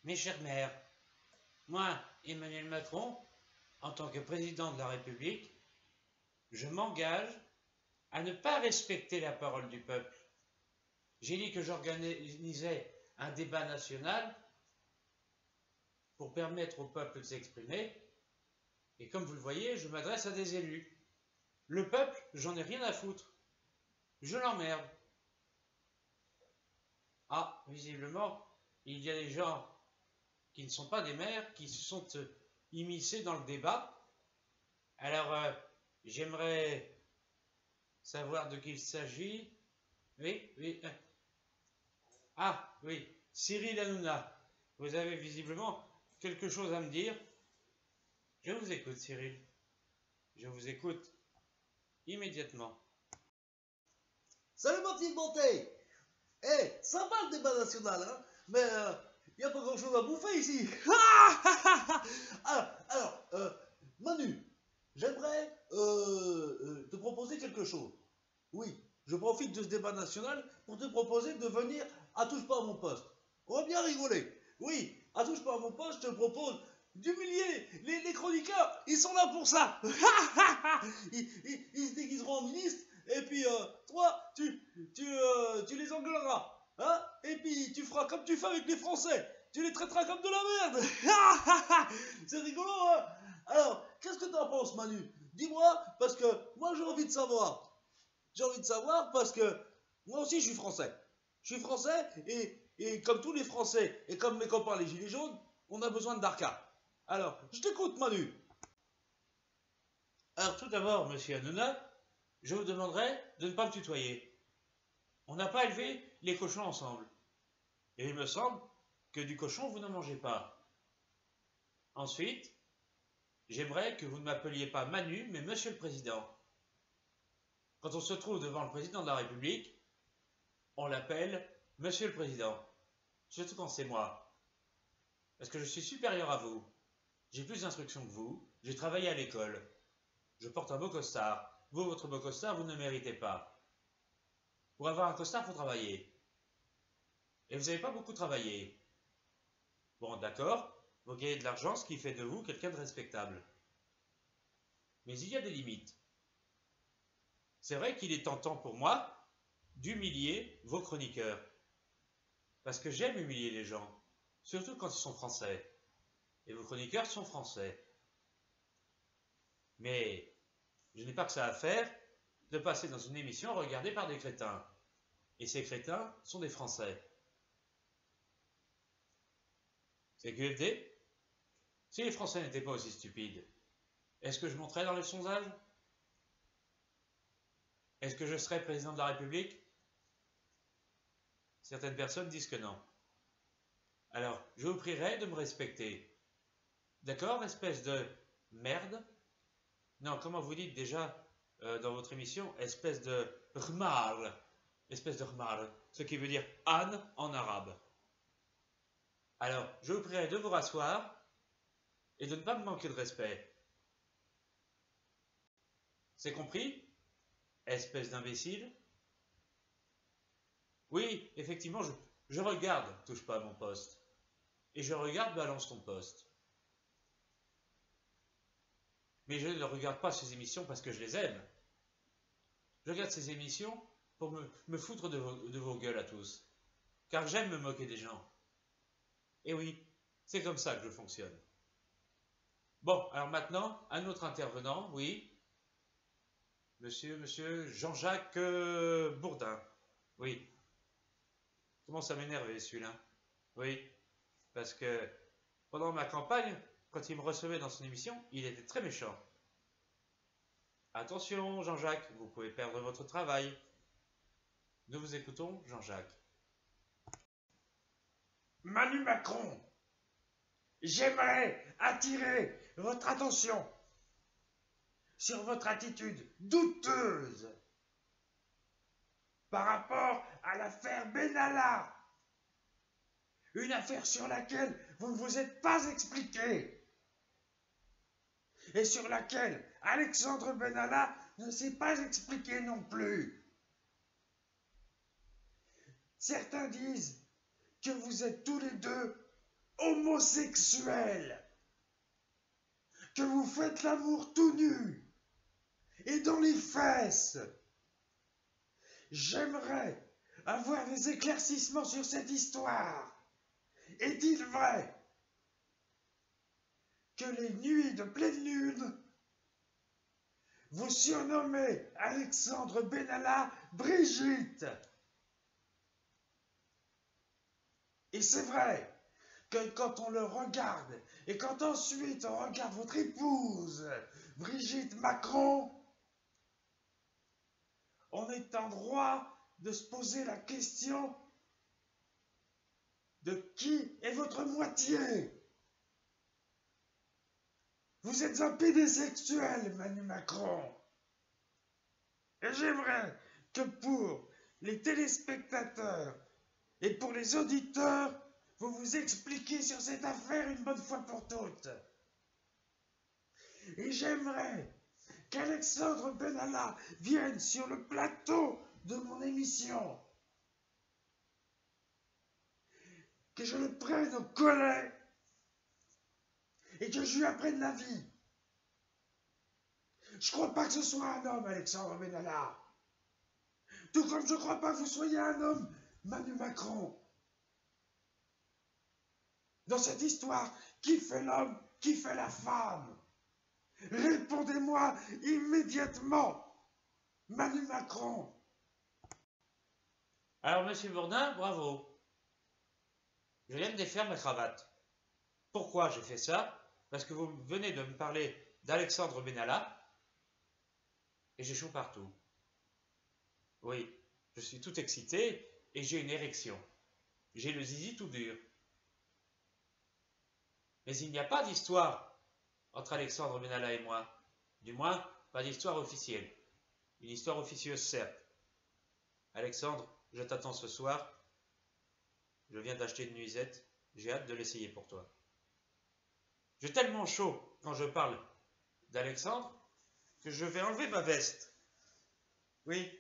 Mes chères mères, moi, Emmanuel Macron, en tant que président de la République, je m'engage à ne pas respecter la parole du peuple. J'ai dit que j'organisais un débat national pour permettre au peuple de s'exprimer, et comme vous le voyez, je m'adresse à des élus. Le peuple, j'en ai rien à foutre. Je l'emmerde. Ah, visiblement, il y a des gens qui ne sont pas des maires, qui se sont immiscés dans le débat. Alors, j'aimerais savoir de qui il s'agit. Oui, oui. Ah, oui, Cyril Hanouna. Vous avez visiblement quelque chose à me dire. Je vous écoute, Cyril. Je vous écoute immédiatement. Salut mon petit Monté. Ça va le débat national, hein? Mais il n'y a pas grand chose à bouffer ici. alors, Manu, j'aimerais te proposer quelque chose. Oui, je profite de ce débat national pour te proposer de venir à Touche pas à mon poste. On va bien rigoler. Oui, à Touche pas à mon poste, je te propose d'humilier les chroniqueurs. Ils sont là pour ça. Ils se déguiseront en ministre. Et puis, toi, tu les engueuleras. Hein? Et puis, tu feras comme tu fais avec les Français. Tu les traiteras comme de la merde. C'est rigolo, hein? Alors, qu'est-ce que t'en penses, Manu? Dis-moi, parce que moi, j'ai envie de savoir. J'ai envie de savoir parce que moi aussi, je suis français. Je suis français et comme tous les Français et comme mes copains les Gilets jaunes, on a besoin de Darka. Alors, je t'écoute, Manu. Alors, tout d'abord, monsieur Hanouna, je vous demanderai de ne pas me tutoyer. On n'a pas élevé les cochons ensemble. Et il me semble que du cochon, vous n'en mangez pas. Ensuite, j'aimerais que vous ne m'appeliez pas Manu, mais Monsieur le Président. Quand on se trouve devant le Président de la République, on l'appelle Monsieur le Président. Surtout quand c'est moi. Parce que je suis supérieur à vous. J'ai plus d'instructions que vous. J'ai travaillé à l'école. Je porte un beau costard. Vous, votre beau costard, vous ne le méritez pas. Pour avoir un costard, il faut travailler. Et vous n'avez pas beaucoup travaillé. Bon, d'accord, vous gagnez de l'argent, ce qui fait de vous quelqu'un de respectable. Mais il y a des limites. C'est vrai qu'il est tentant pour moi d'humilier vos chroniqueurs. Parce que j'aime humilier les gens, surtout quand ils sont français. Et vos chroniqueurs sont français. Mais je n'ai pas que ça à faire de passer dans une émission regardée par des crétins. Et ces crétins sont des Français. C'est QFD? Si les Français n'étaient pas aussi stupides, est-ce que je monterais dans les sondages? Est-ce que je serais président de la République? Certaines personnes disent que non. Alors, je vous prierai de me respecter. D'accord, espèce de merde? Non, comment vous dites déjà dans votre émission? Espèce de rmal. Espèce de rmal. Ce qui veut dire âne en arabe. Alors, je vous prierai de vous rasseoir et de ne pas me manquer de respect. C'est compris? Espèce d'imbécile? Oui, effectivement, je regarde Touche pas à mon poste. Et je regarde Balance ton poste. Mais je ne regarde pas ces émissions parce que je les aime. Je regarde ces émissions pour me foutre de vos gueules à tous. Car j'aime me moquer des gens. Et oui, c'est comme ça que je fonctionne. Bon, alors maintenant, un autre intervenant, oui. Monsieur Jean-Jacques Bourdin. Oui. Comment ça m'énerve celui-là? Oui. Parce que pendant ma campagne, quand il me recevait dans son émission, il était très méchant. Attention, Jean-Jacques, vous pouvez perdre votre travail. Nous vous écoutons, Jean-Jacques. Manu Macron, j'aimerais attirer votre attention sur votre attitude douteuse par rapport à l'affaire Benalla. Une affaire sur laquelle vous ne vous êtes pas expliqué. Et sur laquelle Alexandre Benalla ne s'est pas expliqué non plus. Certains disent que vous êtes tous les deux homosexuel, que vous faites l'amour tout nu et dans les fesses. J'aimerais avoir des éclaircissements sur cette histoire. Est-il vrai que les nuits de pleine lune, vous surnommez Alexandre Benalla Brigitte? Et c'est vrai que quand on le regarde, et quand ensuite on regarde votre épouse, Brigitte Macron, on est en droit de se poser la question de qui est votre moitié? Vous êtes un pédosexuel, Manu Macron. Et j'aimerais que pour les téléspectateurs et pour les auditeurs, vous vous expliquiez sur cette affaire une bonne fois pour toutes. Et j'aimerais qu'Alexandre Benalla vienne sur le plateau de mon émission. Que je le prenne au collet et que je lui apprenne la vie. Je crois pas que ce soit un homme, Alexandre Benalla. Tout comme je crois pas que vous soyez un homme, Manu Macron. Dans cette histoire, qui fait l'homme, qui fait la femme? Répondez-moi immédiatement, Manu Macron. Alors, monsieur Bourdin, bravo. Je viens de défaire ma cravate. Pourquoi j'ai fait ça? Parce que vous venez de me parler d'Alexandre Benalla et j'ai chaud partout. Oui, je suis tout excité et j'ai une érection. J'ai le zizi tout dur. Mais il n'y a pas d'histoire entre Alexandre Benalla et moi. Du moins, pas d'histoire officielle. Une histoire officieuse, certes. Alexandre, je t'attends ce soir. Je viens d'acheter une nuisette. J'ai hâte de l'essayer pour toi. J'ai tellement chaud quand je parle d'Alexandre que je vais enlever ma veste. Oui.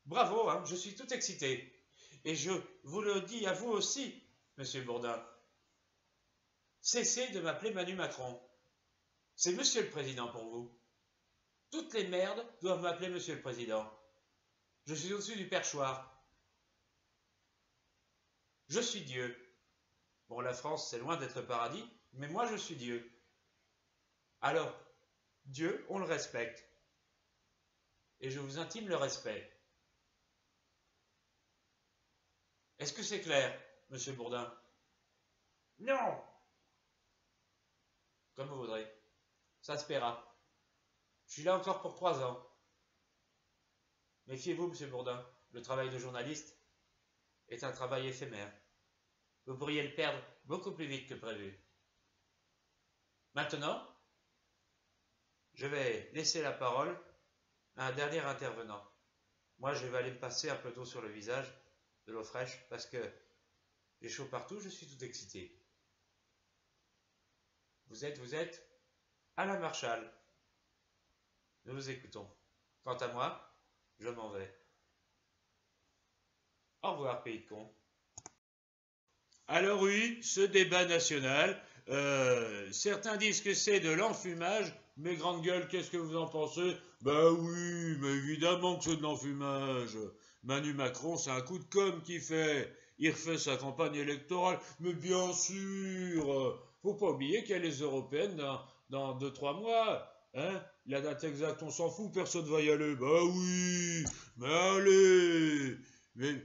Bravo, hein, je suis tout excité. Et je vous le dis à vous aussi, monsieur Bourdin. Cessez de m'appeler Manu Macron. C'est monsieur le président pour vous. Toutes les merdes doivent m'appeler monsieur le président. Je suis au-dessus du perchoir. Je suis Dieu. Bon, la France, c'est loin d'être paradis, mais moi, je suis Dieu. Alors, Dieu, on le respecte. Et je vous intime le respect. Est-ce que c'est clair, monsieur Bourdin? Non. Comme vous voudrez. Ça se paiera. Je suis là encore pour 3 ans. Méfiez-vous, monsieur Bourdin. Le travail de journaliste est un travail éphémère. Vous pourriez le perdre beaucoup plus vite que prévu. Maintenant, je vais laisser la parole à un dernier intervenant. Moi, je vais aller me passer un peu d'eau sur le visage, de l'eau fraîche, parce que j'ai chaud partout, je suis tout excité. Vous êtes Alain Marchal. Nous vous écoutons. Quant à moi, je m'en vais. Au revoir, pays de cons. Alors oui, ce débat national, certains disent que c'est de l'enfumage, mais grande gueule, qu'est-ce que vous en pensez? Bah oui, mais évidemment que c'est de l'enfumage. Manu Macron, c'est un coup de com' qu'il fait. Il refait sa campagne électorale, mais bien sûr. Faut pas oublier qu'il y a les européennes dans 2-3 mois. Hein? La date exacte, on s'en fout, personne va y aller. Bah oui, mais allez. Mais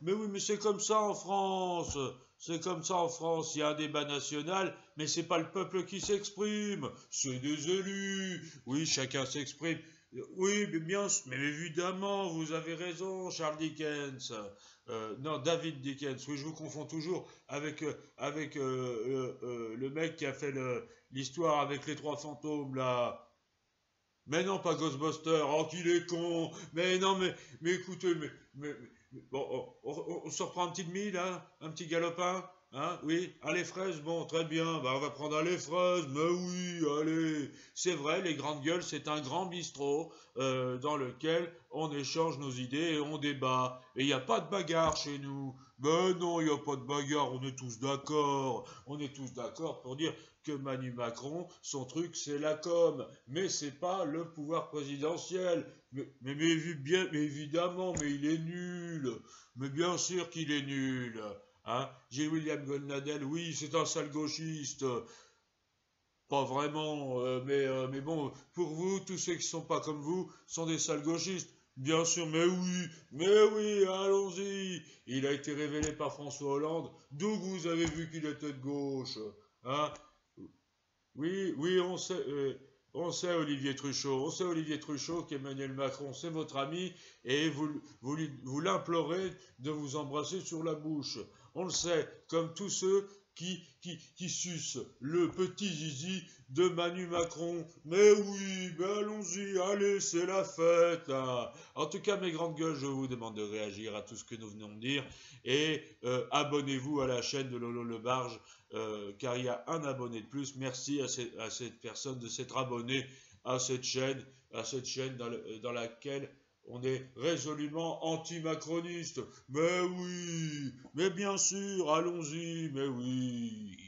oui, mais c'est comme ça en France. C'est comme ça en France, il y a un débat national, mais c'est pas le peuple qui s'exprime, c'est des élus. Oui, chacun s'exprime. Oui, mais évidemment, vous avez raison, Charles Dickens. Non, David Dickens. Oui, je vous confonds toujours avec le mec qui a fait l'histoire avec les 3 fantômes là. Mais non, pas Ghostbuster. Oh, qu'il est con. Mais non, mais écoutez, bon, on se reprend un petit demi, là, un petit galopin, Hein, oui, ah, les fraises, bon, très bien, bah, on va prendre les fraises, mais oui, allez. C'est vrai, les grandes gueules, c'est un grand bistrot dans lequel on échange nos idées et on débat. Et il n'y a pas de bagarre chez nous. Ben non, il n'y a pas de bagarre, on est tous d'accord. On est tous d'accord pour dire que Manu Macron, son truc, c'est la com. Mais c'est pas le pouvoir présidentiel. Mais évidemment, mais il est nul. Mais bien sûr qu'il est nul. Hein, J. William Goldnadel, oui, c'est un sale gauchiste. Pas vraiment, mais bon, pour vous, tous ceux qui sont pas comme vous sont des sales gauchistes. Bien sûr, mais oui, allons-y. Il a été révélé par François Hollande, d'où vous avez vu qu'il était de gauche. Hein? Oui, oui, on sait Olivier Truchot qu'Emmanuel Macron, c'est votre ami, et vous l'implorez de vous embrasser sur la bouche. On le sait, comme tous ceux qui sucent le petit zizi de Manu Macron. Mais oui, ben allons-y, allez, c'est la fête, là. En tout cas, mes grandes gueules, je vous demande de réagir à tout ce que nous venons de dire, et abonnez-vous à la chaîne de Lolo Le Barge, car il y a un abonné de plus. Merci à cette personne de s'être abonné à cette chaîne dans laquelle on est résolument anti-macroniste. Mais oui, mais bien sûr, allons-y, mais oui.